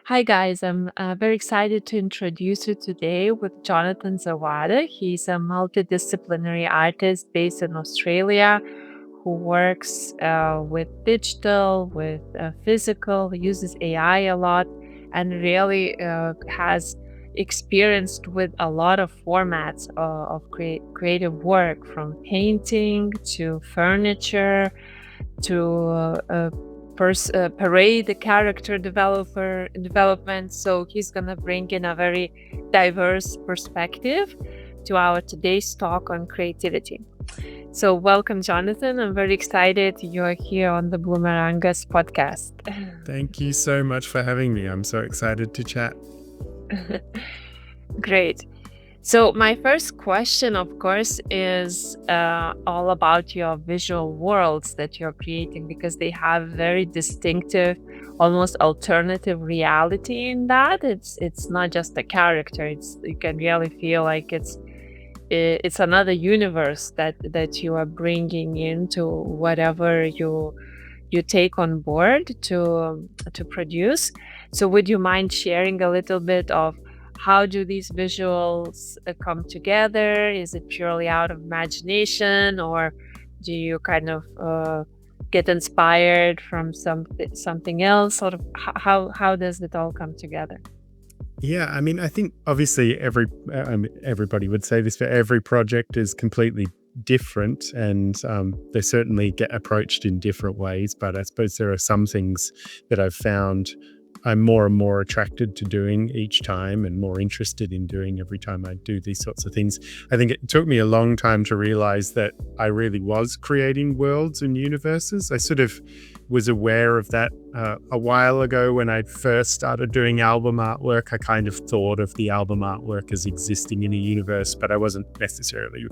Hi, guys. I'm very excited to introduce you today with Jonathan Zawada. He's a multidisciplinary artist based in Australia who works with digital, with physical, uses AI a lot, and really has experienced with a lot of formats of creative work, from painting to furniture to parade the character development. So he's gonna bring in a very diverse perspective to our today's talk on creativity. So welcome, Jonathan. I'm very excited you're here on the Bloomerangas podcast. Thank you so much for having me. I'm so excited to chat. Great. So my first question, of course, is all about your visual worlds that you're creating, because they have very distinctive, almost alternative reality in that. It's not just a character. You can really feel like it's another universe that you are bringing into whatever you take on board to produce. So would you mind sharing a little bit of how do these visuals come together? Is it purely out of imagination, or do you kind of get inspired from something else? Sort of how does it all come together? Yeah, I mean, I think obviously everybody would say this, but every project is completely different, and they certainly get approached in different ways. But I suppose there are some things that I've found I'm more and more attracted to doing each time, and more interested in doing every time I do these sorts of things. I think it took me a long time to realize that I really was creating worlds and universes. I sort of was aware of that a while ago when I first started doing album artwork. I kind of thought of the album artwork as existing in a universe, but I wasn't necessarily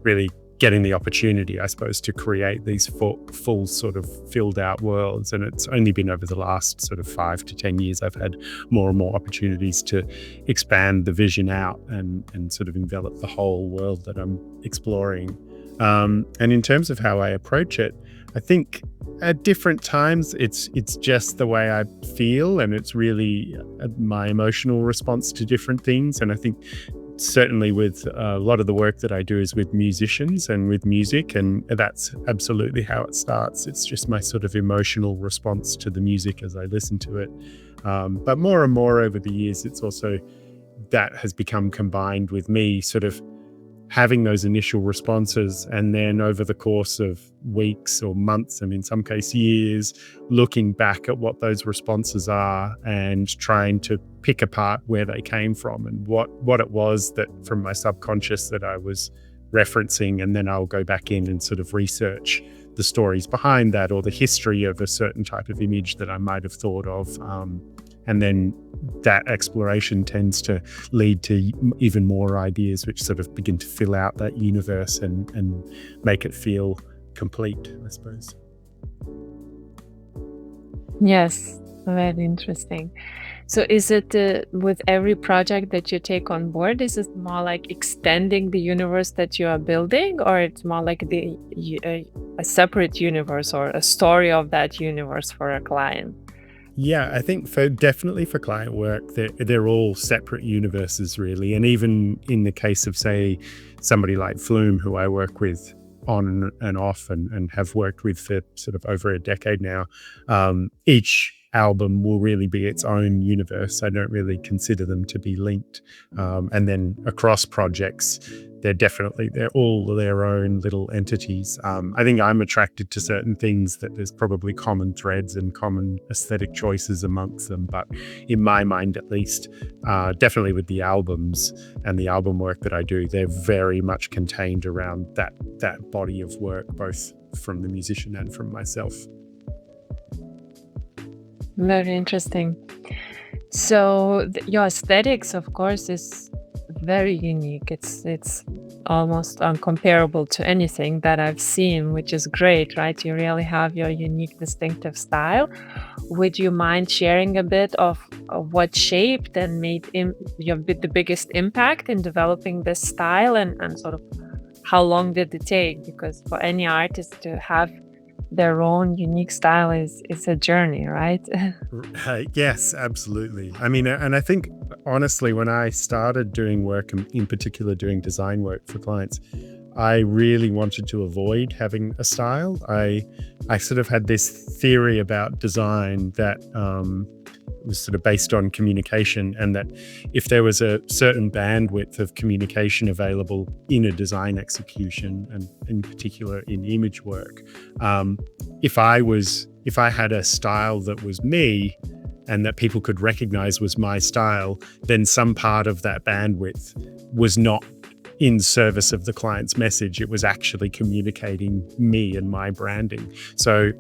really getting the opportunity, I suppose, to create these full sort of filled out worlds. And it's only been over the last sort of 5 to 10 years I've had more and more opportunities to expand the vision out and sort of envelop the whole world that I'm exploring. And in terms of how I approach it, I think at different times it's just the way I feel, and it's really my emotional response to different things. And I think certainly with a lot of the work that I do is with musicians and with music, and that's absolutely how it starts. It's just my sort of emotional response to the music as I listen to it. But more and more over the years, it's also that has become combined with me sort of having those initial responses, and then over the course of weeks or months, and in some case years, looking back at what those responses are and trying to pick apart where they came from and what it was that from my subconscious that I was referencing. And then I'll go back in and sort of research the stories behind that, or the history of a certain type of image that I might have thought of. And then that exploration tends to lead to even more ideas, which sort of begin to fill out that universe and make it feel complete, I suppose. Yes, very interesting. So is it with every project that you take on board, is it more like extending the universe that you are building, or it's more like a separate universe or a story of that universe for a client? Yeah, I think definitely for client work, they're all separate universes, really. And even in the case of, say, somebody like Flume, who I work with on and off and have worked with for sort of over a decade now, each album will really be its own universe. I don't really consider them to be linked. And then across projects, they're all their own little entities. I think I'm attracted to certain things that there's probably common threads and common aesthetic choices amongst them. But in my mind, at least, definitely with the albums and the album work that I do, they're very much contained around that body of work, both from the musician and from myself. Very interesting. So your aesthetics, of course, is very unique. It's almost uncomparable to anything that I've seen, which is great, right? You really have your unique, distinctive style. Would you mind sharing a bit of what shaped and made the biggest impact in developing this style, and sort of how long did it take? Because for any artist to have their own unique style is a journey, right? Yes, absolutely. I mean, and I think honestly, when I started doing work, in particular doing design work for clients, I really wanted to avoid having a style. I sort of had this theory about design that was sort of based on communication, and that if there was a certain bandwidth of communication available in a design execution, and in particular in image work, um, if I had a style that was me and that people could recognize was my style, then some part of that bandwidth was not in service of the client's message. It was actually communicating me and my branding. So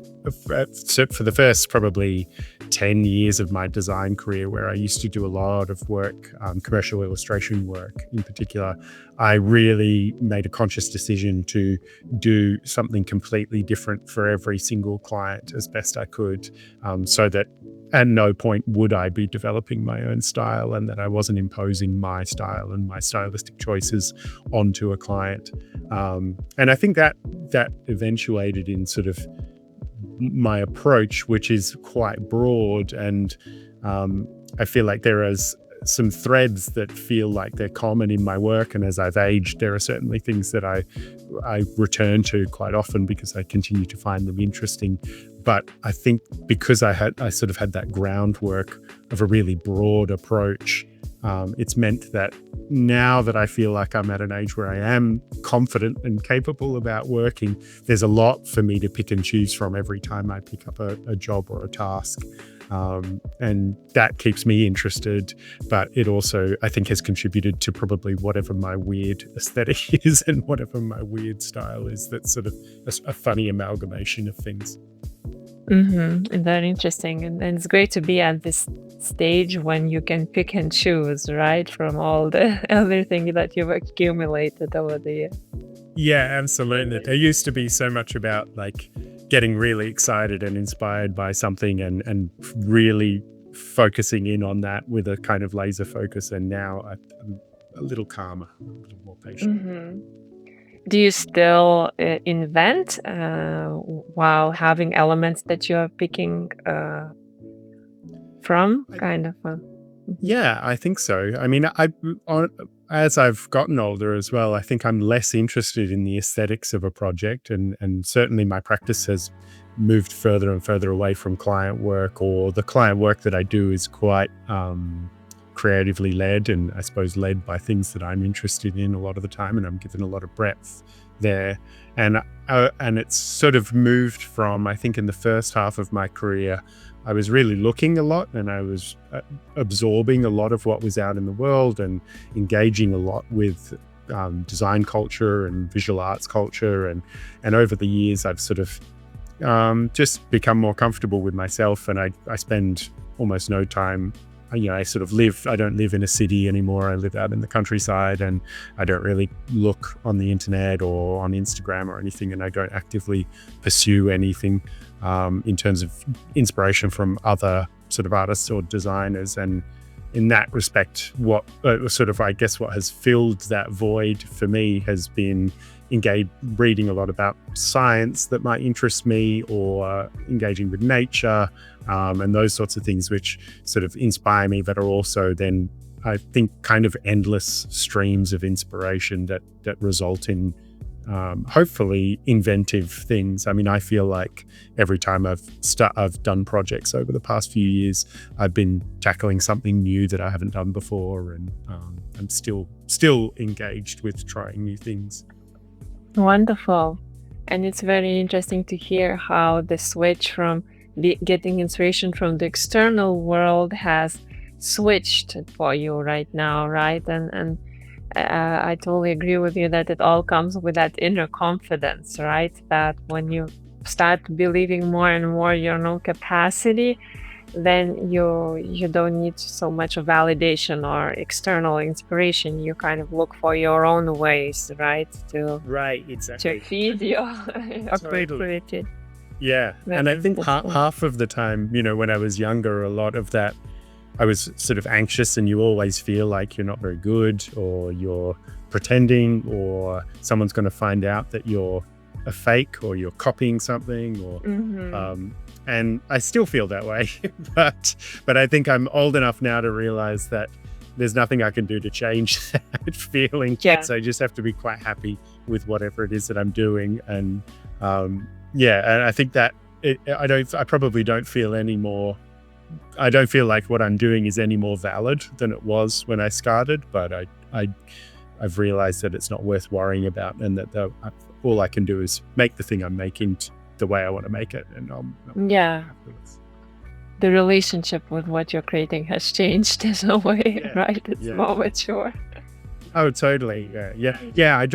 for the first probably 10 years of my design career, where I used to do a lot of work, commercial illustration work in particular, I really made a conscious decision to do something completely different for every single client as best I could, so that at no point would I be developing my own style, and that I wasn't imposing my style and my stylistic choices onto a client. And I think that eventuated in sort of my approach, which is quite broad. And I feel like there is some threads that feel like they're common in my work. And as I've aged, there are certainly things that I return to quite often because I continue to find them interesting. But I think because I sort of had that groundwork of a really broad approach, it's meant that now that I feel like I'm at an age where I am confident and capable about working, there's a lot for me to pick and choose from every time I pick up a job or a task. And that keeps me interested, but it also, I think, has contributed to probably whatever my weird aesthetic is and whatever my weird style is. That's sort of a funny amalgamation of things. Mm-hmm. Very interesting. And it's great to be at this stage when you can pick and choose, right? From all the everything that you've accumulated over the years. Yeah, absolutely. There used to be so much about like getting really excited and inspired by something and really focusing in on that with a kind of laser focus. And now I'm a little calmer, a little more patient. Mm-hmm. Do you still invent while having elements that you're picking from? I, Kind of. Mhm. Yeah, I think so. I mean, as I've gotten older as well, I think I'm less interested in the aesthetics of a project, and certainly my practice has moved further and further away from client work, or the client work that I do is quite creatively led, and I suppose led by things that I'm interested in a lot of the time, and I'm given a lot of breadth there. And it's sort of moved from, I think in the first half of my career, I was really looking a lot, and I was absorbing a lot of what was out in the world and engaging a lot with design culture and visual arts culture. And over the years, I've sort of just become more comfortable with myself, and I spend almost no time. I sort of I don't live in a city anymore. I live out in the countryside, and I don't really look on the internet or on Instagram or anything, and I don't actively pursue anything in terms of inspiration from other sort of artists or designers. And in that respect, what I guess what has filled that void for me has been reading a lot about science that might interest me, or engaging with nature, and those sorts of things which sort of inspire me, but are also then, I think, kind of endless streams of inspiration that result in hopefully inventive things. I mean, I feel like every time I've done projects over the past few years, I've been tackling something new that I haven't done before, and I'm still engaged with trying new things. Wonderful. And it's very interesting to hear how the switch from getting inspiration from the external world has switched for you right now, right? And I totally agree with you that it all comes with that inner confidence, right? That when you start believing more and more your own capacity, then you don't need so much validation or external inspiration. You kind of look for your own ways, right? Right, To exactly. feed your Totally. creativity. Yeah. And I think half of the time, when I was younger, a lot of that, I was sort of anxious, and you always feel like you're not very good, or you're pretending, or someone's going to find out that you're a fake or you're copying something, or and I still feel that way. but I think I'm old enough now to realize that there's nothing I can do to change that feeling. Yeah. So I just have to be quite happy with whatever it is that I'm doing. And and I think that I probably don't feel any more. I don't feel like what I'm doing is any more valid than it was when I started, but I've realized that it's not worth worrying about, and that all I can do is make the thing I'm making the way I want to make it, and Yeah. afterwards. The relationship with what you're creating has changed in a way, right? It's more mature. Oh, totally. Yeah.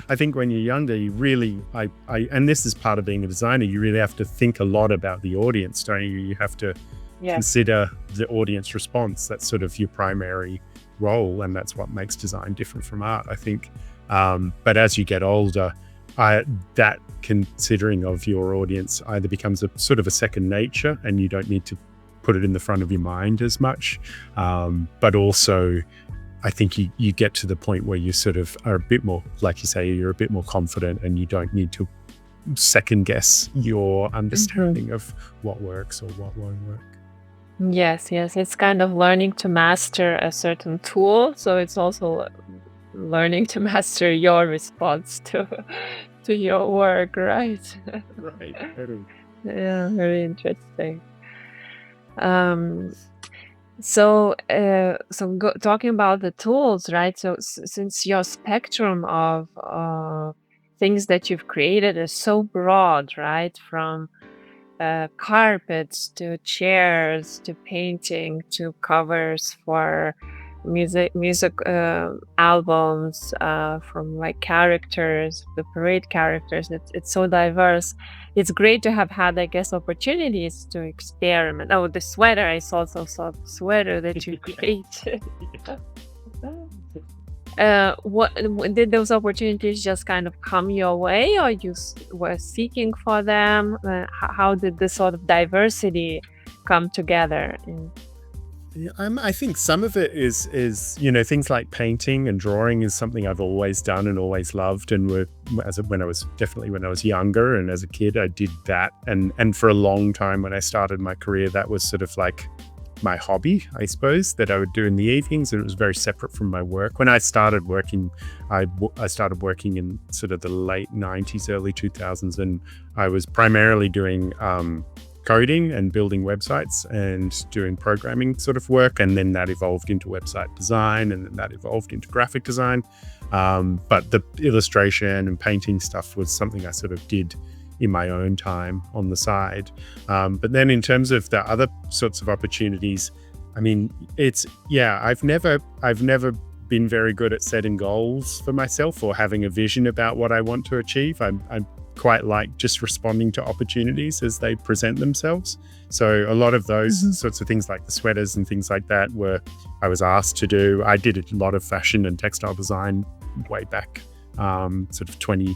I think when you're younger, you really, and this is part of being a designer, you really have to think a lot about the audience, don't you? You have to consider the audience response. That's sort of your primary role, and that's what makes design different from art, I think. But as you get older, that considering of your audience either becomes a sort of a second nature, and you don't need to put it in the front of your mind as much. But also, I think you get to the point where you sort of are a bit more, like you say, you're a bit more confident, and you don't need to second guess your understanding of what works or what won't work. Yes. It's kind of learning to master a certain tool. So it's also learning to master your response to your work, right? Right. Yeah, very interesting. Talking about the tools, right? So since your spectrum of things that you've created is so broad, right? From carpets to chairs to painting to covers for music albums, from like characters, the parade characters. It's so diverse. It's great to have had, I guess, opportunities to experiment. Oh, the sweater, I also saw the sweater that you created. What did those opportunities just kind of come your way, or you were seeking for them? How did this sort of diversity come together? I think some of it is things like painting and drawing is something I've always done and always loved, and when I was younger and as a kid I did that, and for a long time when I started my career that was sort of like my hobby, I suppose, that I would do in the evenings, and it was very separate from my work. When I started working, I started working in sort of the late 90s, early 2000s, and I was primarily doing coding and building websites and doing programming sort of work, and then that evolved into website design, and then that evolved into graphic design. But the illustration and painting stuff was something I sort of did in my own time on the side. But then in terms of the other sorts of opportunities, I mean, I've never been very good at setting goals for myself or having a vision about what I want to achieve. I'm quite like just responding to opportunities as they present themselves. So a lot of those sorts of things, like the sweaters and things like that, I was asked to do. I did a lot of fashion and textile design way back, sort of 20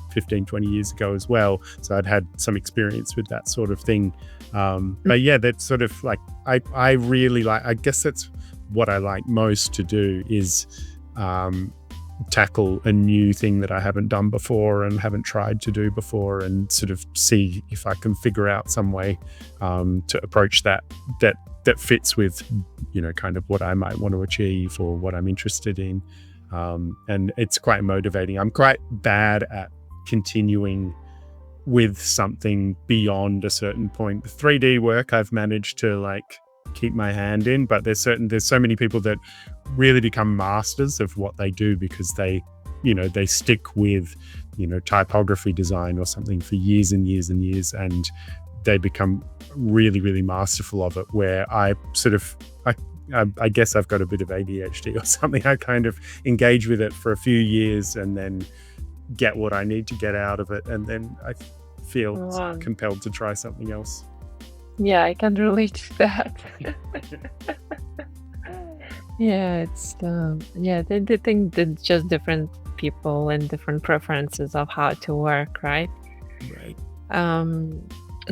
years ago as well. So I'd had some experience with that sort of thing. But yeah, that's sort of like, I really like, I guess that's what I like most to do is tackle a new thing that I haven't done before and haven't tried to do before, and sort of see if I can figure out some way to approach that fits with, kind of what I might want to achieve or what I'm interested in. And it's quite motivating. I'm quite bad at continuing with something beyond a certain point. The 3D work I've managed to like keep my hand in, but there's so many people that really become masters of what they do because they stick with typography design or something for years and years and years, and they become really, really masterful of it, where I guess I've got a bit of ADHD or something. I kind of engage with it for a few years and then get what I need to get out of it, and then I feel compelled to try something else. Yeah, I can relate to that. Yeah, it's the thing that just different people and different preferences of how to work, right? Right.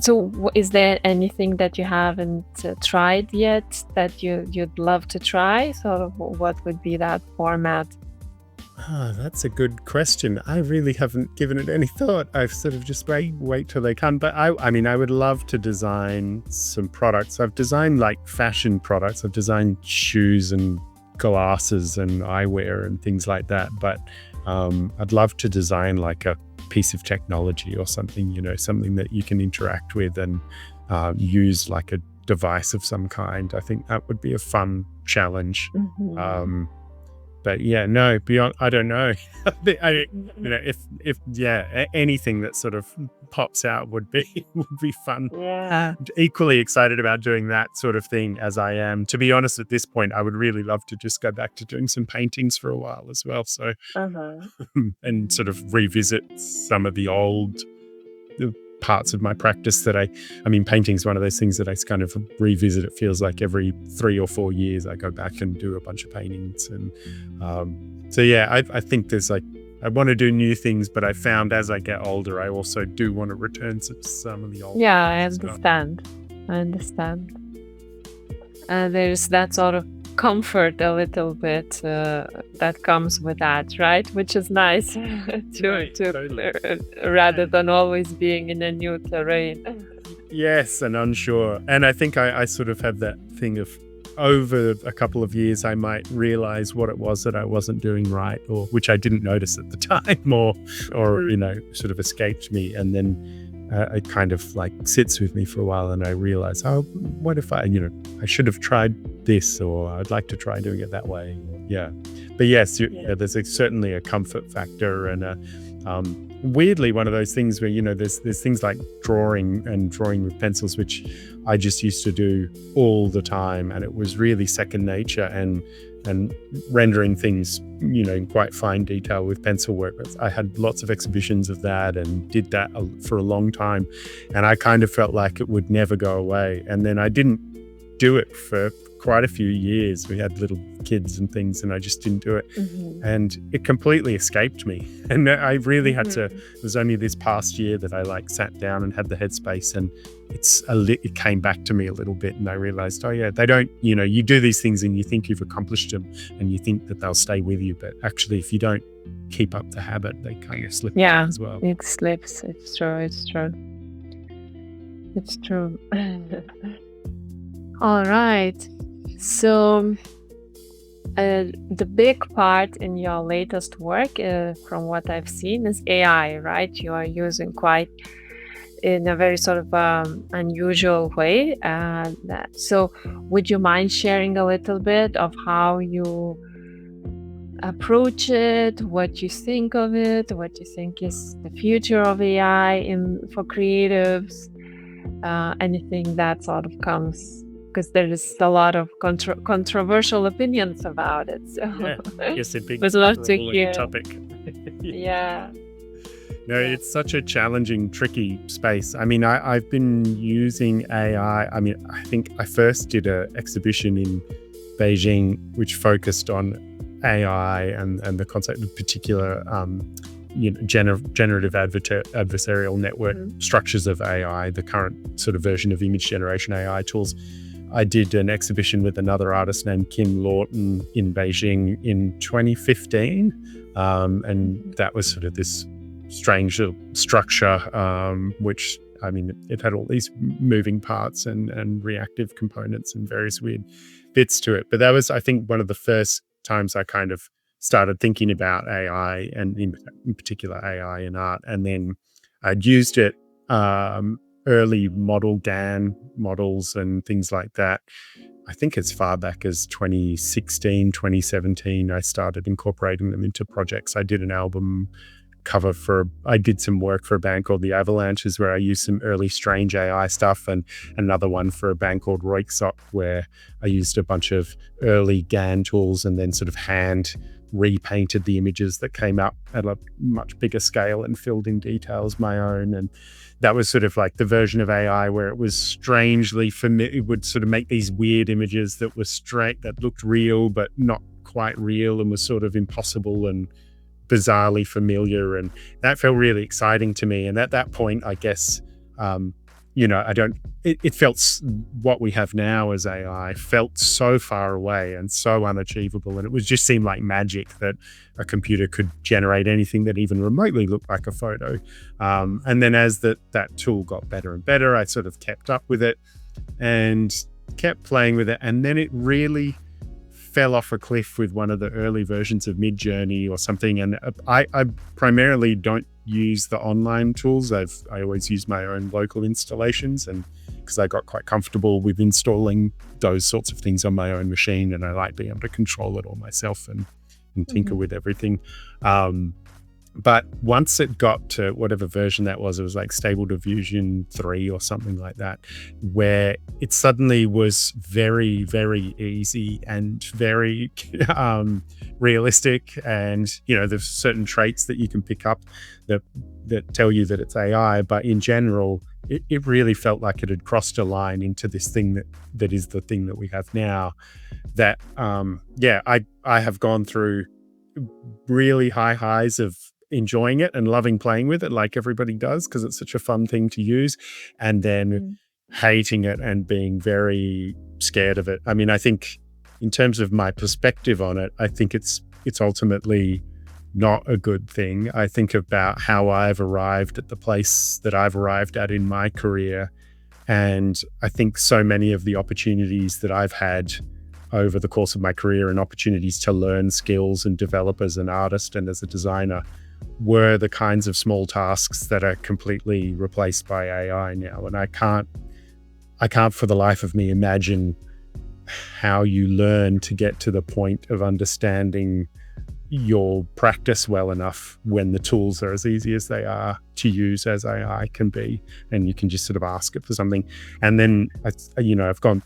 So is there anything that you haven't tried yet that you'd love to try? So what would be that format? That's a good question. I really haven't given it any thought. I've sort of just wait till they come. But I mean, I would love to design some products. I've designed like fashion products. I've designed shoes and glasses and eyewear and things like that. But I'd love to design like a piece of technology or something, something that you can interact with and use like a device of some kind. I think that would be a fun challenge. Mhm. But yeah, no, beyond, I don't know. If anything that sort of pops out would be fun. Yeah. Equally excited about doing that sort of thing as I am. To be honest, at this point, I would really love to just go back to doing some paintings for a while as well. So, Uh-huh. and sort of revisit some of the old parts of my practice that I mean, painting's one of those things that I kind of revisit. It feels like every 3 or 4 years I go back and do a bunch of paintings. And so, yeah, I think there's like, I want to do new things, but I found as I get older, I also do want to return to some of the old Yeah, I stuff. understand. I understand. There's that sort of comfort a little bit that comes with that, right? Which is nice Right, to totally. rather than always being in a new terrain. Yes, and unsure. And I think I sort of have that thing of over a couple of years, I might realize what it was that I wasn't doing right, or which I didn't notice at the time, or sort of escaped me. And then it kind of like sits with me for a while, and I realize, oh, what if I should have tried this, or I'd like to try doing it that way. Yeah. But yes, Yeah. there's certainly a comfort factor and a weirdly one of those things where there's things like drawing with pencils, which I just used to do all the time, and it was really second nature, and rendering things in quite fine detail with pencil work. I had lots of exhibitions of that and did that for a long time, and I kind of felt like it would never go away. And then I didn't do it for quite a few years. We had little kids and things, and I just didn't do it. Mhm. And it completely escaped me. And I really had to, Mhm. it was only this past year that I like sat down and had the headspace, and it came back to me a little bit. And I realized, oh yeah, they don't, you do these things and you think you've accomplished them and you think that they'll stay with you. But actually, if you don't keep up the habit, they kind of slip away Yeah, as well. it slips. It's true. It's true. It's true. All right. So, the big part in your latest work, from what I've seen, is AI, right? You are using quite in a very sort of unusual way. So, would you mind sharing a little bit of how you approach it, what you think of it, what you think is the future of AI in for creatives? Anything that sort of comes because there is a lot of controversial opinions about it. So Yeah. Yes, a big would love to rolling hear. topic. Yeah, No, yeah. it's such a challenging, tricky space. I mean, I've been using AI. I mean, I think I first did an exhibition in Beijing, which focused on AI and the concept of particular, generative adversarial network Mhm. structures of AI, the current sort of version of image generation AI tools. I did an exhibition with another artist named Kim Lawton in Beijing in 2015. And that was sort of this strange structure, which, I mean, it had all these moving parts and reactive components and various weird bits to it. But that was, I think, one of the first times I kind of started thinking about AI, and in particular AI in art. And then I'd used it, early model GAN models and things like that. I think as far back as 2016, 2017, I started incorporating them into projects. I did an album cover I did some work for a band called The Avalanches, where I used some early strange AI stuff, and another one for a band called Roixop, where I used a bunch of early GAN tools and then sort of hand repainted the images that came up at a much bigger scale and filled in details my own. And that was sort of like the version of AI where it was strangely familiar. It would sort of make these weird images that were straight, that looked real, but not quite real, and was sort of impossible and bizarrely familiar. And that felt really exciting to me. And at that point, I guess, I don't, it felt, what we have now as AI felt so far away and so unachievable. And it was just seemed like magic that a computer could generate anything that even remotely looked like a photo. And then as that tool got better and better, I sort of kept up with it and kept playing with it. And then it really fell off a cliff with one of the early versions of Midjourney or something. And I primarily don't use the online tools. I always use my own local installations, and because I got quite comfortable with installing those sorts of things on my own machine, and I like being able to control it all myself and tinker with everything. But once it got to whatever version that was, it was like Stable Diffusion 3 or something like that, where it suddenly was very, very easy and very realistic. And, there's certain traits that you can pick up that tell you that it's AI. But in general, it really felt like it had crossed a line into this thing that is the thing that we have now. That, I have gone through really high highs of enjoying it and loving playing with it like everybody does, because it's such a fun thing to use, and then hating it and being very scared of it. I mean, I think in terms of my perspective on it, I think it's ultimately not a good thing. I think about how I've arrived at the place that I've arrived at in my career, and I think so many of the opportunities that I've had over the course of my career and opportunities to learn skills and develop as an artist and as a designer were the kinds of small tasks that are completely replaced by AI now. And I can't for the life of me imagine how you learn to get to the point of understanding your practice well enough when the tools are as easy as they are to use as AI can be, and you can just sort of ask it for something. And then I've gone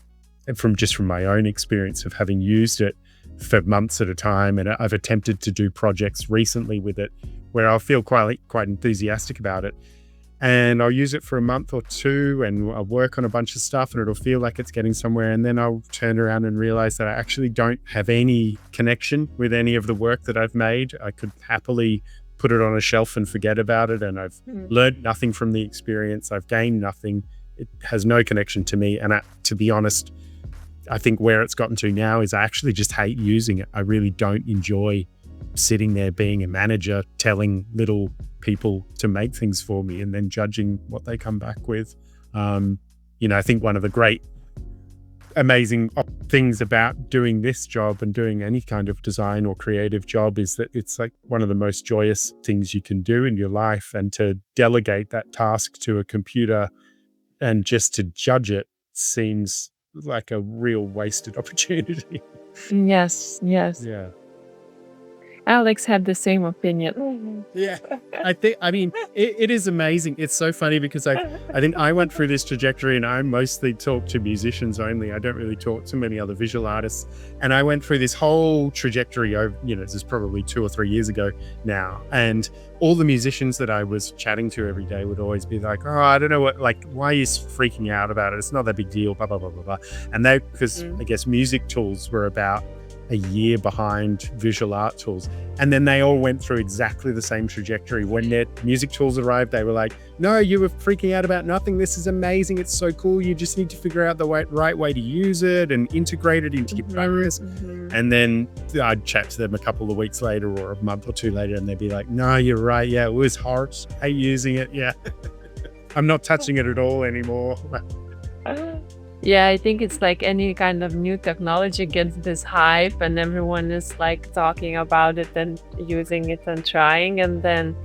from my own experience of having used it for months at a time, and I've attempted to do projects recently with it where I'll feel quite enthusiastic about it, and I'll use it for a month or two and I'll work on a bunch of stuff and it'll feel like it's getting somewhere, and then I'll turn around and realize that I actually don't have any connection with any of the work that I've made. I could happily put it on a shelf and forget about it, and I've learned nothing from the experience. I've gained nothing. It has no connection to me, and to be honest, I think where it's gotten to now is I actually just hate using it. I really don't enjoy sitting there being a manager, telling little people to make things for me and then judging what they come back with. I think one of the great, amazing things about doing this job and doing any kind of design or creative job is that it's like one of the most joyous things you can do in your life. And to delegate that task to a computer and just to judge it seems like a real wasted opportunity. Yes. Yeah. Alex had the same opinion. Yeah, it is amazing. It's so funny because I think I went through this trajectory, and I mostly talk to musicians only. I don't really talk to many other visual artists. And I went through this whole trajectory over, this is probably 2 or 3 years ago now. And all the musicians that I was chatting to every day would always be like, oh, I don't know why are you freaking out about it? It's not that big deal, blah, blah, blah, blah, blah. And because I guess music tools were about a year behind visual art tools. And then they all went through exactly the same trajectory. When their music tools arrived, they were like, no, you were freaking out about nothing. This is amazing. It's so cool. You just need to figure out the right way to use it and integrate it into your practice. And then I'd chat to them a couple of weeks later or a month or two later, and they'd be like, no, you're right. Yeah, it was hard. I hate using it. Yeah. I'm not touching it at all anymore. Yeah, I think it's like any kind of new technology gets this hype and everyone is like talking about it and using it and trying, and then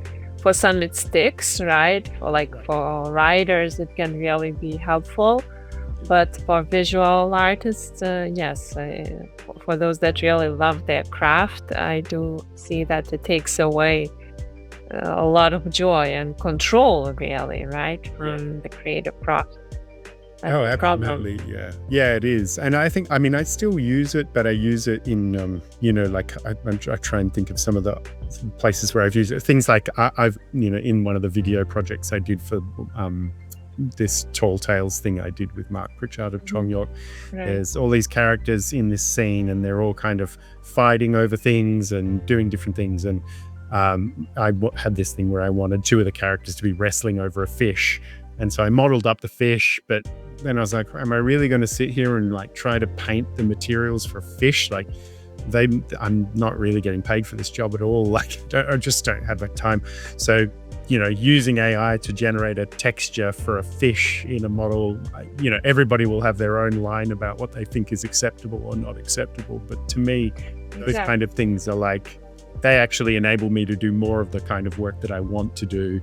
for some it sticks, right? For writers it can really be helpful, but for visual artists, for those that really love their craft, I do see that it takes away a lot of joy and control, really, right, from the creative process. Oh, absolutely. Yeah, it is. And I think, I still use it, but I use it in, I try and think of some of the places where I've used it. Things like I've, in one of the video projects I did for this Tall Tales thing I did with Mark Pritchard of Chongyok. Right. There's all these characters in this scene and they're all kind of fighting over things and doing different things. And I had this thing where I wanted 2 of the characters to be wrestling over a fish. And so I modeled up the fish, but then I was like, am I really going to sit here and like try to paint the materials for fish? Like I'm not really getting paid for this job at all. Like I just don't have that time. So, using AI to generate a texture for a fish in a model, everybody will have their own line about what they think is acceptable or not acceptable. But to me, those kind of things are like, they actually enable me to do more of the kind of work that I want to do.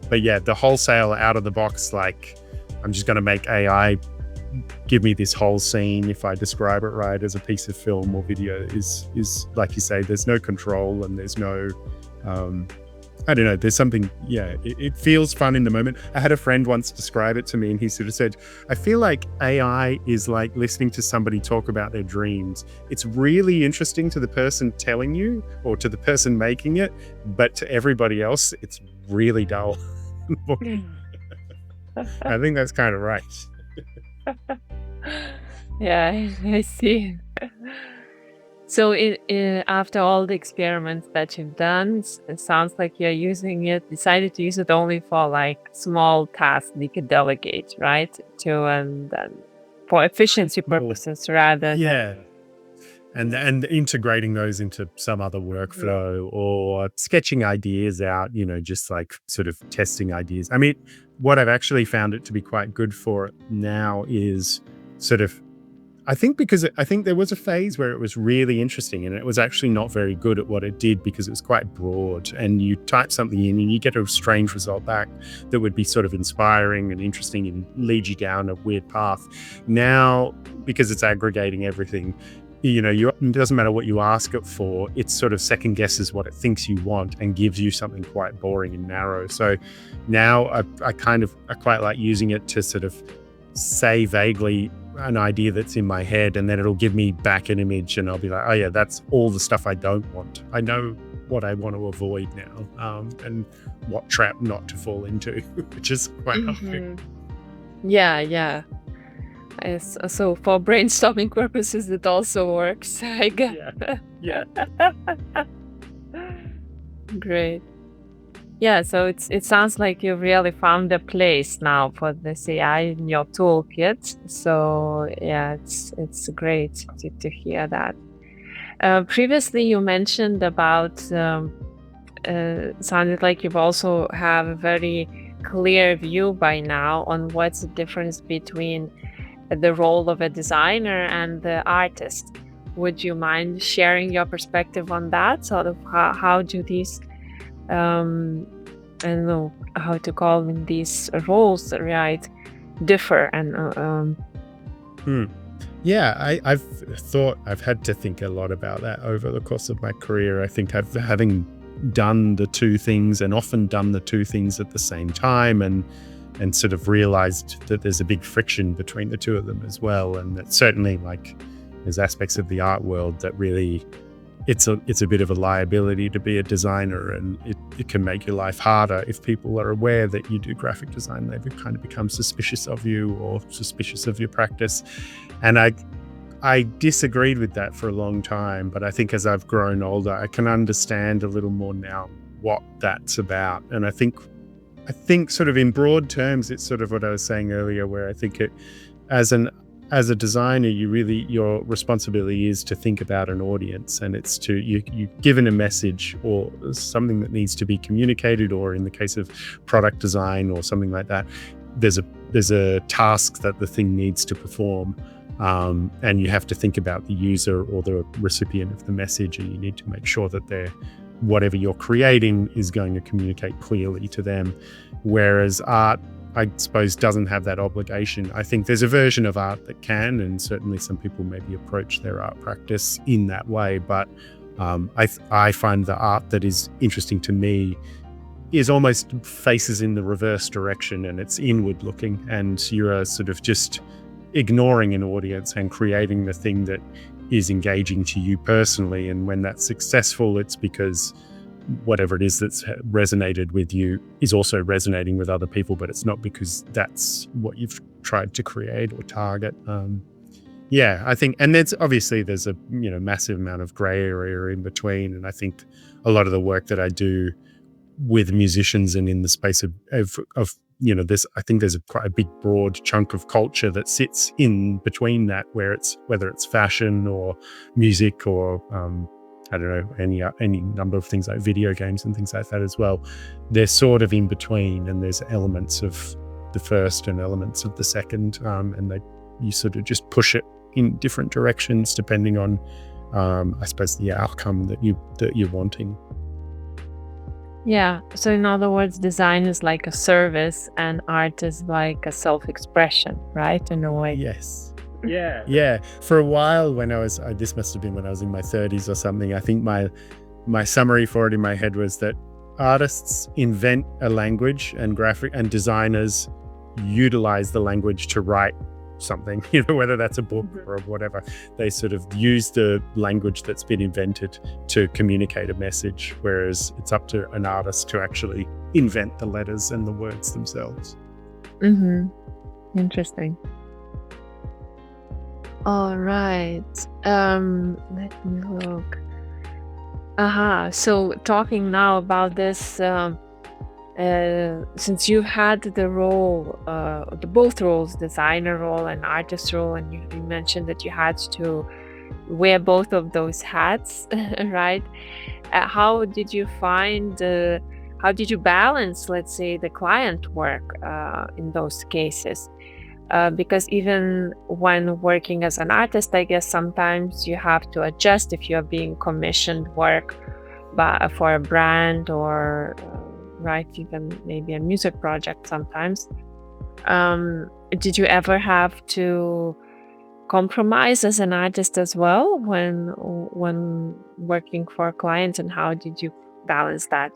But yeah, the wholesale out of the box, like I'm just going to make AI give me this whole scene, if I describe it right, as a piece of film or video is like you say, there's no control and there's no, I don't know, there's something, it feels fun in the moment. I had a friend once describe it to me and he sort of said, I feel like AI is like listening to somebody talk about their dreams. It's really interesting to the person telling you or to the person making it, but to everybody else, it's really dull. I think that's kind of right. Yeah, I see. So after all the experiments that you've done, it sounds like you're decided to use it only for like small tasks you could delegate, right? And for efficiency purposes rather. Yeah. And integrating those into some other workflow or sketching ideas out, just like sort of testing ideas. I mean, what I've actually found it to be quite good for now is sort of, I think there was a phase where it was really interesting and it was actually not very good at what it did because it was quite broad, and you type something in and you get a strange result back that would be sort of inspiring and interesting and lead you down a weird path. Now, because it's aggregating everything, it doesn't matter what you ask it for, it sort of second guesses what it thinks you want and gives you something quite boring and narrow. So now I quite like using it to sort of say vaguely an idea that's in my head, and then it'll give me back an image and I'll be like, oh yeah, that's all the stuff I don't want. I know what I want to avoid now, and what trap not to fall into, which is quite helpful. Yeah. So for brainstorming purposes, it also works, I guess. Yeah. Great. Yeah, so it sounds like you've really found a place now for this AI in your toolkit. So yeah, it's great to hear that. Previously, you mentioned about sounded like you've also have a very clear view by now on what's the difference between the role of a designer and the artist. Would you mind sharing your perspective on that? Sort of how do these I don't know how to call them, these roles, right, differ and Yeah, I've had to think a lot about that over the course of my career. I think having done the two things and often done the two things at the same time and sort of realized that there's a big friction between the two of them as well. And that certainly, like, there's aspects of the art world that really, it's a bit of a liability to be a designer, and it can make your life harder if people are aware that you do graphic design. They kind of become suspicious of you or suspicious of your practice. And I disagreed with that for a long time, but I think as I've grown older, I can understand a little more now what that's about. And I think sort of in broad terms, it's sort of what I was saying earlier, where I think as a designer, your responsibility is to think about an audience, and it's to you given a message or something that needs to be communicated, or in the case of product design or something like that, there's a task that the thing needs to perform, and you have to think about the user or the recipient of the message, and you need to make sure that whatever you're creating is going to communicate clearly to them. Whereas art, I suppose, doesn't have that obligation. I think there's a version of art that can, and certainly some people maybe approach their art practice in that way. But I find the art that is interesting to me is almost faces in the reverse direction, and it's inward looking, and you're sort of just ignoring an audience and creating the thing that is engaging to you personally. And when that's successful, it's because whatever it is that's resonated with you is also resonating with other people, but it's not because that's what you've tried to create or target. I think, and there's a massive amount of gray area in between. And I think a lot of the work that I do with musicians and in the space of I think there's quite a big broad chunk of culture that sits in between that, whether it's fashion or music or I don't know, any number of things like video games and things like that as well. They're sort of in between, and there's elements of the first and elements of the second, and you sort of just push it in different directions depending on, I suppose, the outcome that you're wanting. Yeah. So in other words, design is like a service and art is like a self-expression, right? In a way. Yes. Yeah. For a while, this must have been when I was in my 30s or something. I think my summary for it in my head was that artists invent a language, and graphic and designers utilize the language to write something, whether that's a book or whatever. They sort of use the language that's been invented to communicate a message, whereas it's up to an artist to actually invent the letters and the words themselves. Mm-hmm. Interesting. All right. Let me look. So talking now about this, since you've had both roles, designer role and artist role, and you mentioned that you had to wear both of those hats, right? How did you balance, let's say, the client work in those cases? Because even when working as an artist, I guess sometimes you have to adjust if you're being commissioned work for a brand or right, even maybe a music project sometimes. Did you ever have to compromise as an artist as well when working for a client, and how did you balance that?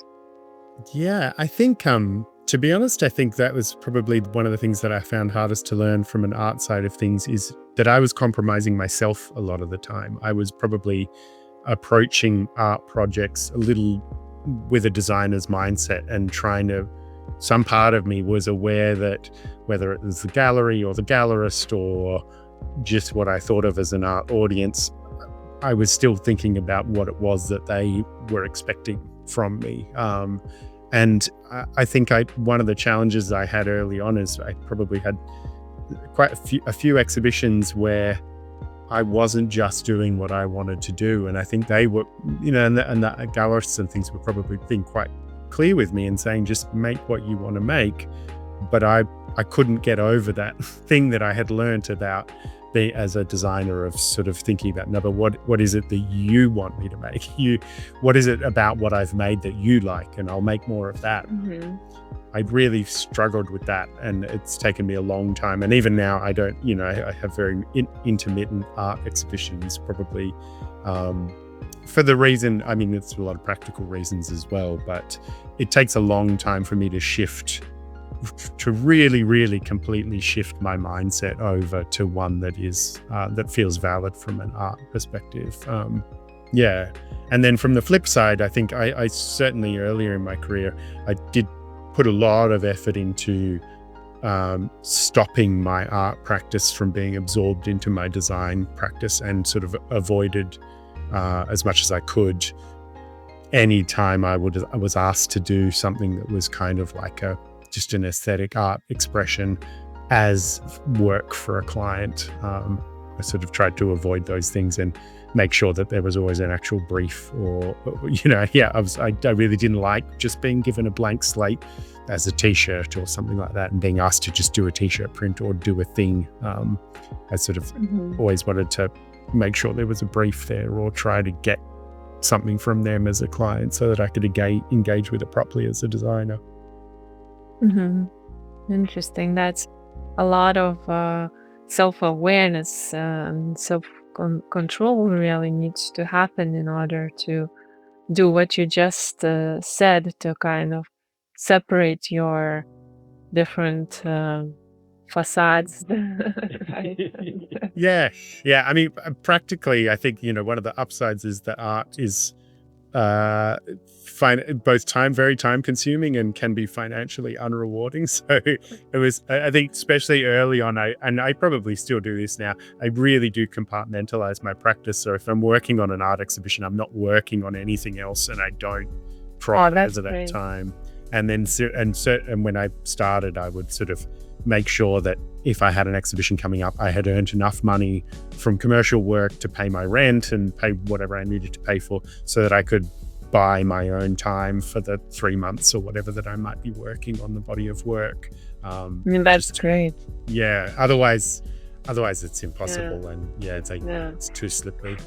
Yeah, I think, to be honest, I think that was probably one of the things that I found hardest to learn from an art side of things, is that I was compromising myself a lot of the time. I was probably approaching art projects a little with a designer's mindset, and some part of me was aware that whether it was the gallery or the gallerist or just what I thought of as an art audience, I was still thinking about what it was that they were expecting from me. And I think one of the challenges I had early on is I probably had quite a few exhibitions where I wasn't just doing what I wanted to do. And I think they were, and the gallerists and things were probably being quite clear with me and saying, just make what you want to make. But I couldn't get over that thing that I had learned about as a designer, of sort of thinking about, no, but what is it that you want me to make? What is it about what I've made that you like? And I'll make more of that. Mm-hmm. I really struggled with that, and it's taken me a long time. And even now, I don't, I have very intermittent art exhibitions, probably for the reason, I mean, it's a lot of practical reasons as well, but it takes a long time for me to really, really completely shift my mindset over to one that is that feels valid from an art perspective. Yeah. And then from the flip side, I think I certainly earlier in my career, I did put a lot of effort into stopping my art practice from being absorbed into my design practice, and sort of avoided as much as I could any time I was asked to do something that was kind of like just an aesthetic art expression as work for a client. I sort of tried to avoid those things and make sure that there was always an actual brief, or I really didn't like just being given a blank slate as a t-shirt or something like that, and being asked to just do a t-shirt print or do a thing. I sort of always wanted to make sure there was a brief there, or try to get something from them as a client so that I could engage with it properly as a designer. Mm-hmm. Interesting. That's a lot of self-awareness and self-control really needs to happen in order to do what you just said, to kind of separate your different facades. Right? Yeah. I mean, practically, I think, one of the upsides is that art is both very time consuming and can be financially unrewarding. So it was, I think, especially early on, I probably still do this now, I really do compartmentalize my practice. So if I'm working on an art exhibition, I'm not working on anything else, and I don't prioritize at that time. And then and when I started, I would sort of make sure that if I had an exhibition coming up, I had earned enough money from commercial work to pay my rent and pay whatever I needed to pay for, so that I could buy my own time for the 3 months or whatever that I might be working on the body of work. I mean, that's great. Yeah. Otherwise it's impossible. Yeah. And yeah, it's like, Yeah. it's too slippery.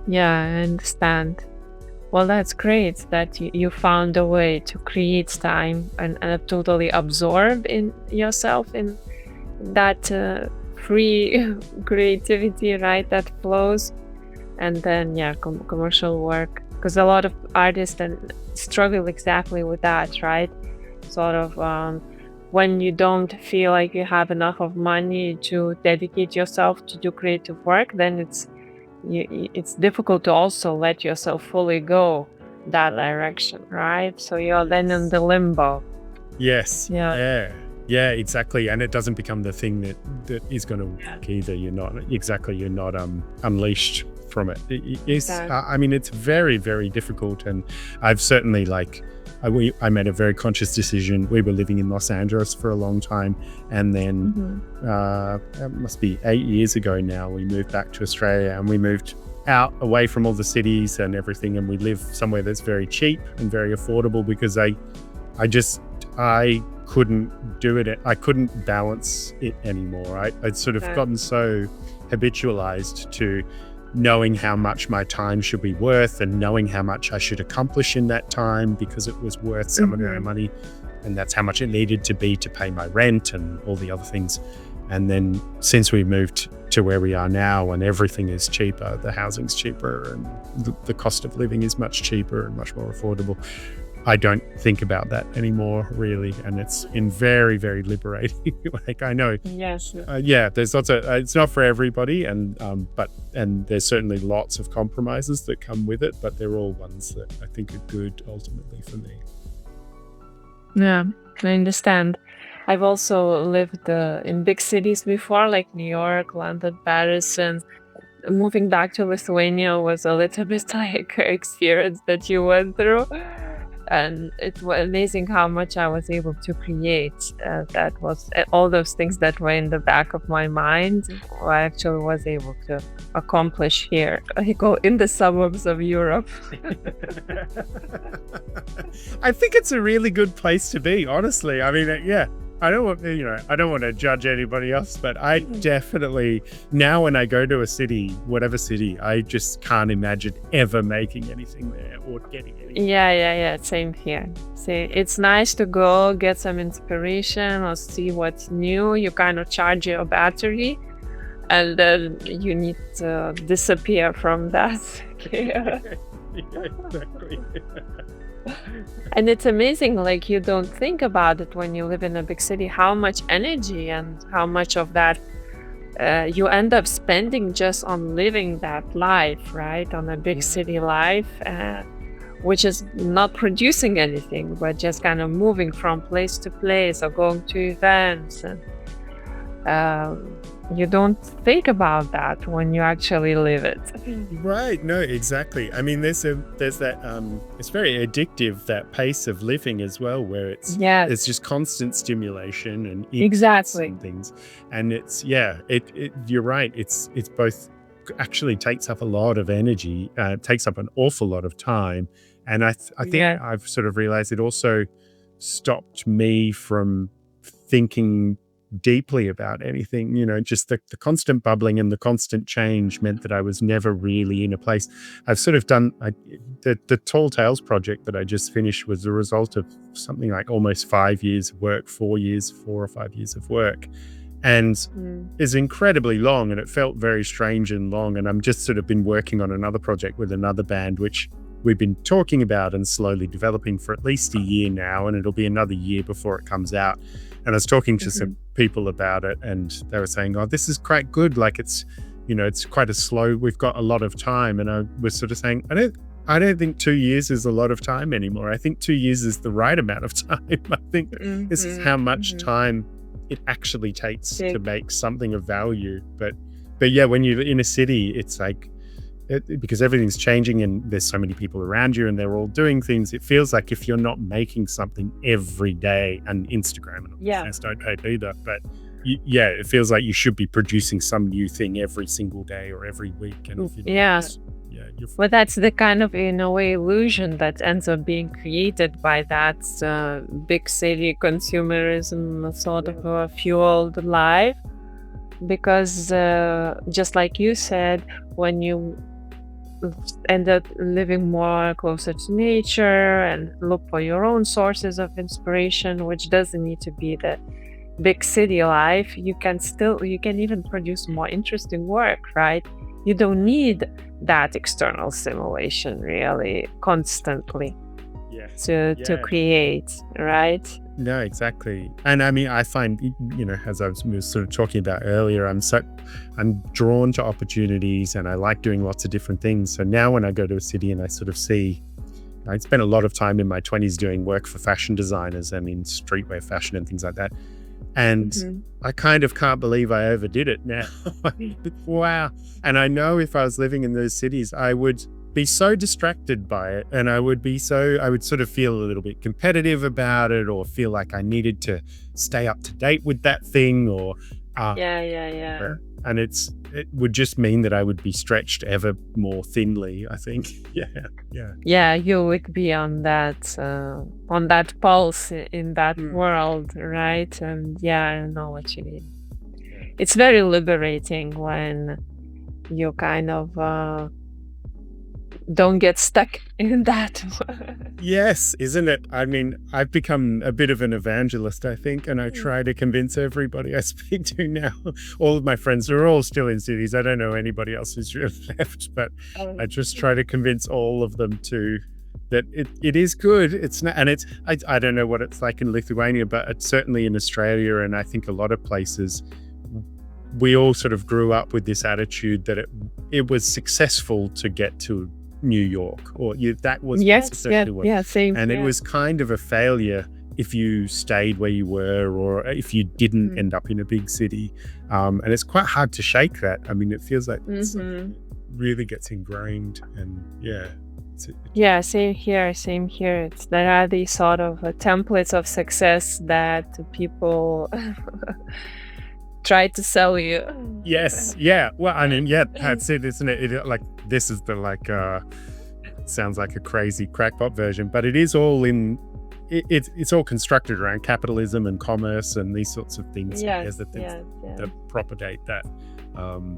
Yeah, I understand. Well, that's great that you found a way to create time and totally absorb in yourself in that free creativity, right? That flows. And then, yeah, commercial work. Because a lot of artists struggle exactly with that, right? Sort of when you don't feel like you have enough of money to dedicate yourself to do creative work, then it's difficult to also let yourself fully go that direction, right? So you're then in the limbo. Yes. Yeah. Yeah, exactly. And it doesn't become the thing that is going to work either. You're not unleashed from it. It's, Exactly. I mean, it's very, very difficult. And I've certainly I made a very conscious decision. We were living in Los Angeles for a long time. And then it must be 8 years ago now, we moved back to Australia, and we moved out away from all the cities and everything. And we live somewhere that's very cheap and very affordable, because I couldn't do it. I couldn't balance it anymore. I'd sort of gotten so habitualized to knowing how much my time should be worth and knowing how much I should accomplish in that time, because it was worth some amount of money, and that's how much it needed to be to pay my rent and all the other things. And then since we moved to where we are now, and everything is cheaper, the housing's cheaper, and the cost of living is much cheaper and much more affordable, I don't think about that anymore, really. And it's been very, very liberating. Like, I know, Yes. there's lots of, it's not for everybody, and there's certainly lots of compromises that come with it, but they're all ones that I think are good ultimately for me. Yeah, I understand. I've also lived in big cities before, like New York, London, Paris, and moving back to Lithuania was a little bit like an experience that you went through. And it was amazing how much I was able to create. That was all those things that were in the back of my mind, I actually was able to accomplish here. I go in the suburbs of Europe. I think it's a really good place to be, honestly. I mean, I don't want to judge anybody else, but I definitely, now when I go to a city, whatever city, I just can't imagine ever making anything there or getting anything. Yeah. Same here. See, it's nice to go get some inspiration or see what's new. You kind of charge your battery, and then you need to disappear from that. Yeah, exactly. And it's amazing, like, you don't think about it when you live in a big city, how much energy and how much of that you end up spending just on living that life, right? On a big city life, which is not producing anything, but just kind of moving from place to place or going to events. And you don't think about that when you actually live it. Right. No, exactly. I mean, there's that, it's very addictive, that pace of living as well, where it's just constant stimulation and Exactly. and things. And it's, you're right. It's both actually takes up a lot of energy, takes up an awful lot of time. And I think I've sort of realized it also stopped me from thinking deeply about anything. Just the constant bubbling and the constant change meant that I was never really in a place. I've sort of done the Tall Tales project that I just finished was the result of something like almost 5 years of work, 4 or 5 years of work, and is incredibly long, and it felt very strange and long. And I'm just sort of been working on another project with another band, which we've been talking about and slowly developing for at least a year now, and it'll be another year before it comes out. And I was talking to some people about it, and they were saying, "Oh, this is quite good. Like, it's quite a slow. We've got a lot of time." And I was sort of saying, I don't think 2 years is a lot of time anymore. I think 2 years is the right amount of time. I think this is how much time it actually takes to make something of value. But yeah, when you're in a city, it's like because everything's changing and there's so many people around you and they're all doing things, it feels like if you're not making something every day on Instagram, and Yeah. I don't hate either, but it feels like you should be producing some new thing every single day or every week. And if you're Yeah. not, you're But that's the kind of, in a way, illusion that ends up being created by that big city consumerism sort of fueled life. Because just like you said, when you end up living more closer to nature and look for your own sources of inspiration, which doesn't need to be the big city life, you can even produce more interesting work, right? You don't need that external stimulation really constantly to create, right? No, exactly. And I mean, I find, as we were sort of talking about earlier, I'm drawn to opportunities and I like doing lots of different things. So now when I go to a city and I sort of see, I spent a lot of time in my 20s doing work for fashion designers and in streetwear fashion and things like that. And I kind of can't believe I overdid it now. Wow. And I know if I was living in those cities, I would be so distracted by it, and I would sort of feel a little bit competitive about it, or feel like I needed to stay up to date with that thing, or Yeah. and it would just mean that I would be stretched ever more thinly, I think. Yeah, you would be on that pulse in that world, right? And I know what you mean. It's very liberating when you kind of don't get stuck in that. Yes, isn't it? I mean, I've become a bit of an evangelist, I think, and I try to convince everybody I speak to now. All of my friends are all still in cities. I don't know anybody else who's really left, but I just try to convince all of them that it is good. It's not, and I don't know what it's like in Lithuania, but it's certainly in Australia, and I think a lot of places, we all sort of grew up with this attitude that it was successful to get to New York, or that was same. And it was kind of a failure if you stayed where you were, or if you didn't end up in a big city. And it's quite hard to shake that. I mean, it feels like it really gets ingrained, and same here. There are these sort of templates of success that people try to sell you. Yes. Yeah. Well, I mean, that's it, isn't it? Like, this is the sounds like a crazy crackpot version, but it is all it's all constructed around capitalism and commerce and these sorts of things. That propagate that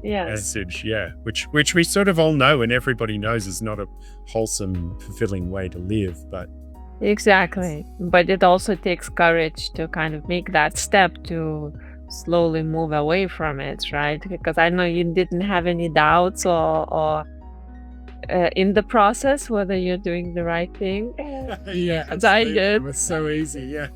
message. Yeah. Which we sort of all know and everybody knows is not a wholesome, fulfilling way to live, but. Exactly. But it also takes courage to kind of make that step to slowly move away from it, right? Because I know you didn't have any doubts or in the process whether you're doing the right thing. As I did. It was so easy. Yeah.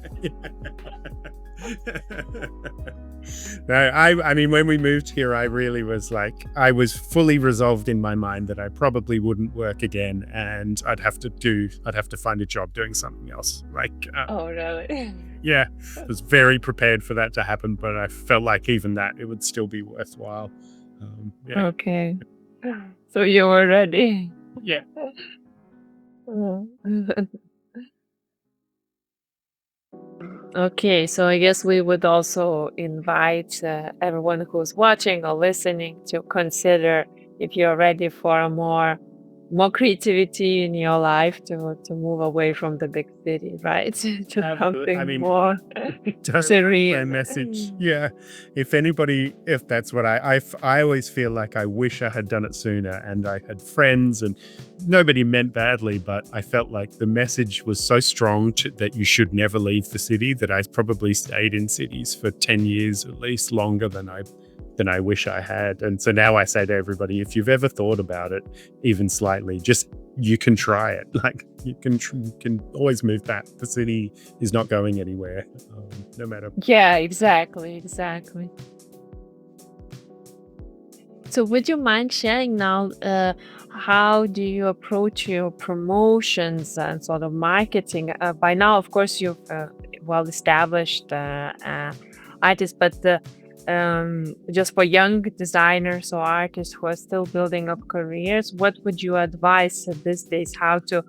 No, I mean, when we moved here, I really was I was fully resolved in my mind that I probably wouldn't work again, and I'd have to find a job doing something else. Oh, really? Yeah, I was very prepared for that to happen, but I felt like even that, it would still be worthwhile. Okay. So you were ready. Yeah. Okay, so I guess we would also invite everyone who's watching or listening to consider if you're ready for more creativity in your life to move away from the big city, right? To something more serene. My message. Yeah. If that's what I always feel like I wish I had done it sooner, and I had friends, and nobody meant badly, but I felt like the message was so strong that you should never leave the city, that I probably stayed in cities for 10 years, at least longer than I wish I had. And so now I say to everybody, if you've ever thought about it, even slightly, you can try it. You can always move back. The city is not going anywhere, no matter. Yeah, exactly. So would you mind sharing now, how do you approach your promotions and sort of marketing? By now, of course, you've well-established artist, but just for young designers or artists who are still building up careers, what would you advise at these days how to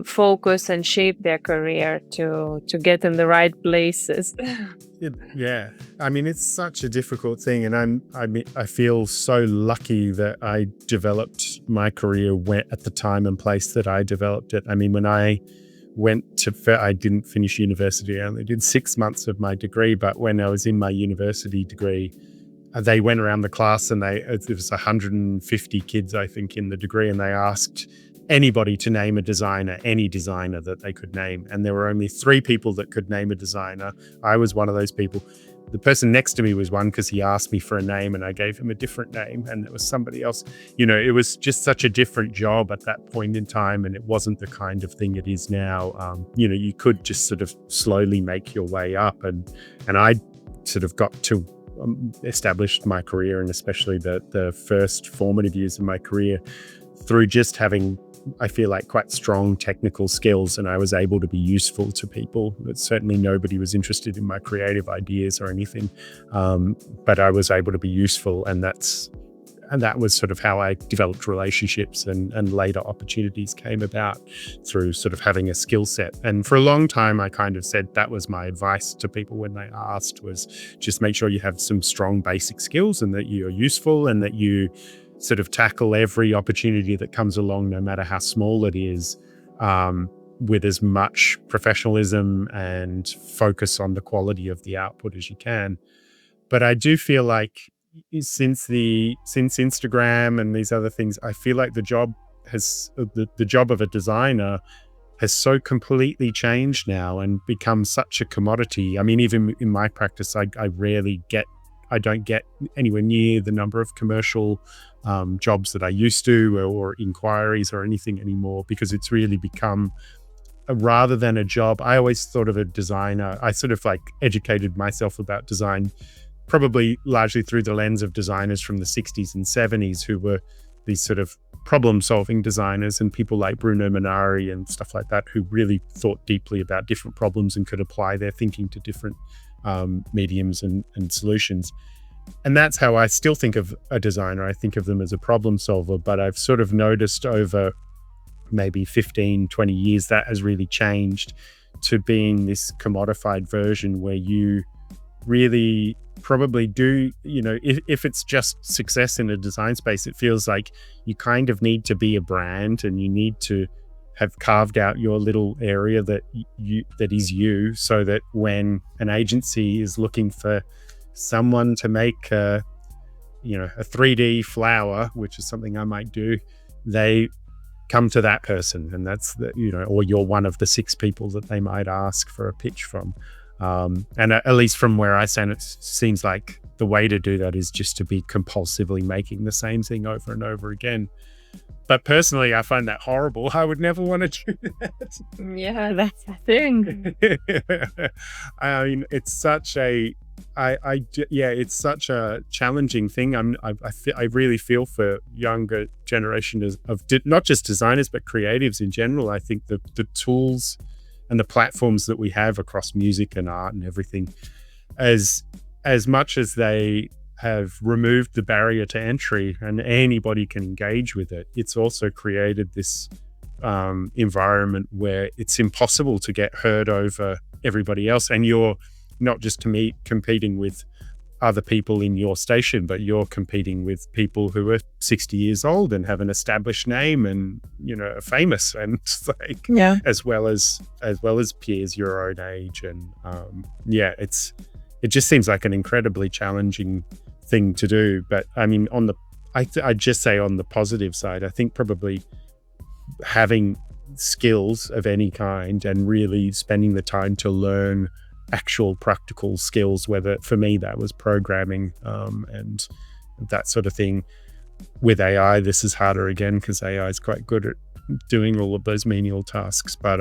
focus and shape their career to get in the right places? Yeah, I mean, it's such a difficult thing, and I feel so lucky that I developed my career at the time and place that I developed it. I mean, when I I didn't finish university. I only did 6 months of my degree, but when I was in my university degree, they went around the class and there was 150 kids, I think, in the degree, and they asked anybody to name a designer, any designer that they could name. And there were only 3 people that could name a designer. I was one of those people. The person next to me was one because he asked me for a name and I gave him a different name, and it was somebody else. It was just such a different job at that point in time, and it wasn't the kind of thing it is now. You could just sort of slowly make your way up, and I sort of got to established my career, and especially the first formative years of my career, through just having, I feel like, quite strong technical skills, and I was able to be useful to people. But certainly nobody was interested in my creative ideas or anything, but I was able to be useful, and that was sort of how I developed relationships, and later opportunities came about through sort of having a skill set. And for a long time, I kind of said that was my advice to people when they asked, was just make sure you have some strong basic skills and that you're useful and that you sort of tackle every opportunity that comes along, no matter how small it is, with as much professionalism and focus on the quality of the output as you can. But I do feel like since Instagram and these other things, I feel like the job of a designer has so completely changed now and become such a commodity. I mean, even in my practice, I don't get anywhere near the number of commercial jobs that I used to, or inquiries or anything anymore, because it's really become rather than a job. I always thought of a designer. I sort of like educated myself about design, probably largely through the lens of designers from the 60s and 70s who were these sort of problem-solving designers, and people like Bruno Munari and stuff like that, who really thought deeply about different problems and could apply their thinking to different mediums and solutions. And that's how I still think of a designer. I think of them as a problem solver, but I've sort of noticed over maybe 15, 20 years that has really changed to being this commodified version where you really probably do, if it's just success in a design space, it feels like you kind of need to be a brand, and you need to have carved out your little area that is you, so that when an agency is looking for someone to make a 3D flower, which is something I might do, they come to that person, and that's or you're one of the 6 people that they might ask for a pitch from. And at least from where I stand, it seems like the way to do that is just to be compulsively making the same thing over and over again. But personally, I find that horrible. I would never want to do that. Yeah, that's the thing. I mean, it's such a, it's such a challenging thing. I really feel for younger generation of not just designers, but creatives in general. I think the tools and the platforms that we have across music and art and everything, as much as they have removed the barrier to entry and anybody can engage with it, it's also created this environment where it's impossible to get heard over everybody else. And you're not just competing with other people in your station, but you're competing with people who are 60 years old and have an established name and are famous, and like, Yeah. as well as peers your own age. And it just seems like an incredibly challenging thing to do. But I mean, I'd just say on the positive side, I think probably having skills of any kind and really spending the time to learn actual practical skills, whether for me that was programming and that sort of thing. With AI, this is harder again because AI is quite good at doing all of those menial tasks. But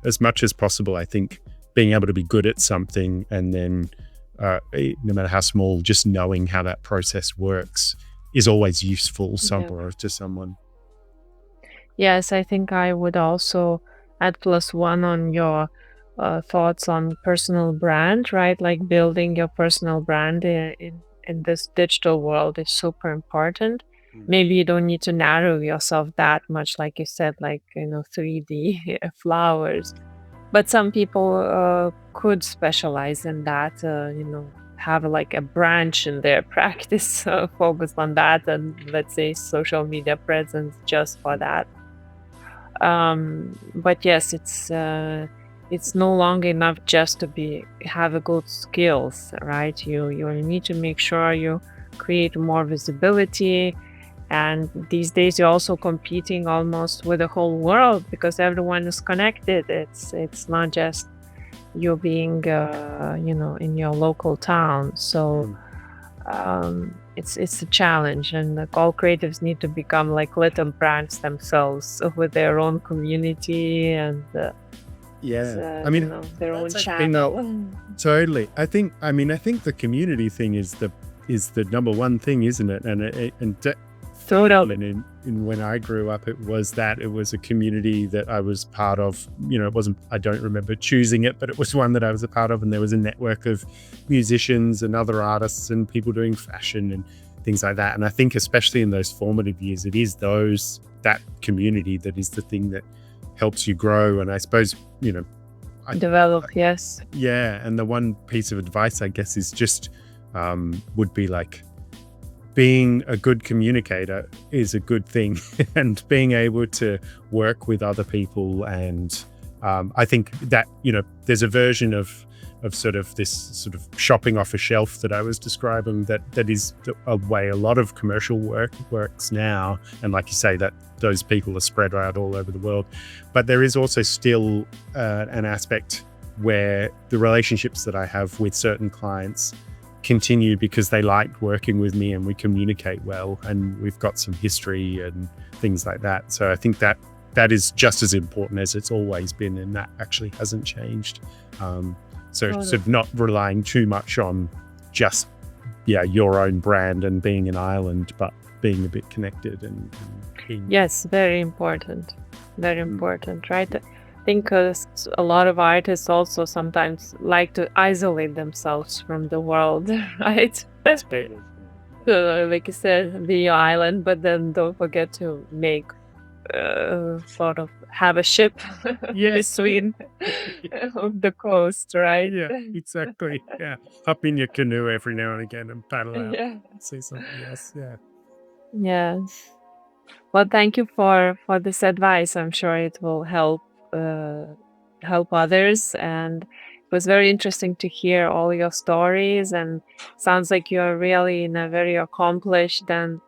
as much as possible, I think being able to be good at something, and then no matter how small, just knowing how that process works is always useful somewhere to someone. Yes, I think I would also add +1 on your thoughts on personal brand, right? Like building your personal brand in this digital world is super important. Mm. Maybe you don't need to narrow yourself that much, like you said, like, 3D flowers. But some people could specialize in that, have like a branch in their practice, focus on that, and let's say social media presence just for Mm. that. But yes, it's no longer enough just to be have a good skills, right? You need to make sure you create more visibility. And these days you're also competing almost with the whole world because everyone is connected. It's not just you being in your local town. So Mm. it's a challenge, and like all creatives need to become like little brands themselves with their own community and Yeah. I mean, their own that's like been channel. totally. I think the community thing is the number one thing, isn't it? Totally. In when I grew up, it was a community that I was part of. It wasn't, I don't remember choosing it, but it was one that I was a part of. And there was a network of musicians and other artists and people doing fashion and things like that. And I think especially in those formative years, it is that community that is the thing that helps you grow. And I suppose, I, Develop, yes. yeah. And the one piece of advice, I guess, is just would be like, being a good communicator is a good thing and being able to work with other people. And I think that, there's a version of sort of this sort of shopping off a shelf that I was describing that is a way a lot of commercial work works now. And like you say, that those people are spread out all over the world. But there is also still an aspect where the relationships that I have with certain clients continue because they like working with me and we communicate well and we've got some history and things like that. So I think that is just as important as it's always been, and that actually hasn't changed. So sort of not relying too much on just your own brand and being an island, but being a bit connected and being... Yes, very important. Very important, right? I think a lot of artists also sometimes like to isolate themselves from the world, right? So, like you said, be your island, but then don't forget to make sort of have a ship Yes. between of the coast, right? Yeah, exactly. Yeah. Hop in your canoe every now and again and paddle out. Yeah. See something else. Yeah. Yes. Well, thank you for this advice. I'm sure it will uh, help others, and it was very interesting to hear all your stories. And sounds like you're really in a very accomplished and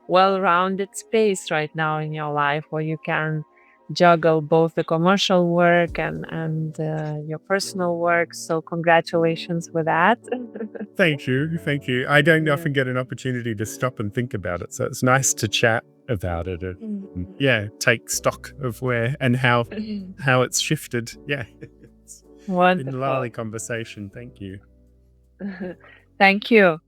well-rounded space right now in your life, where you can juggle both the commercial work and your personal work. So congratulations with that. Thank you. Thank you. I don't Yeah. often get an opportunity to stop and think about it. So it's nice to chat about it and take stock of where and how it's shifted. Yeah. It's been a Wonderful. lovely conversation. Thank you. Thank you.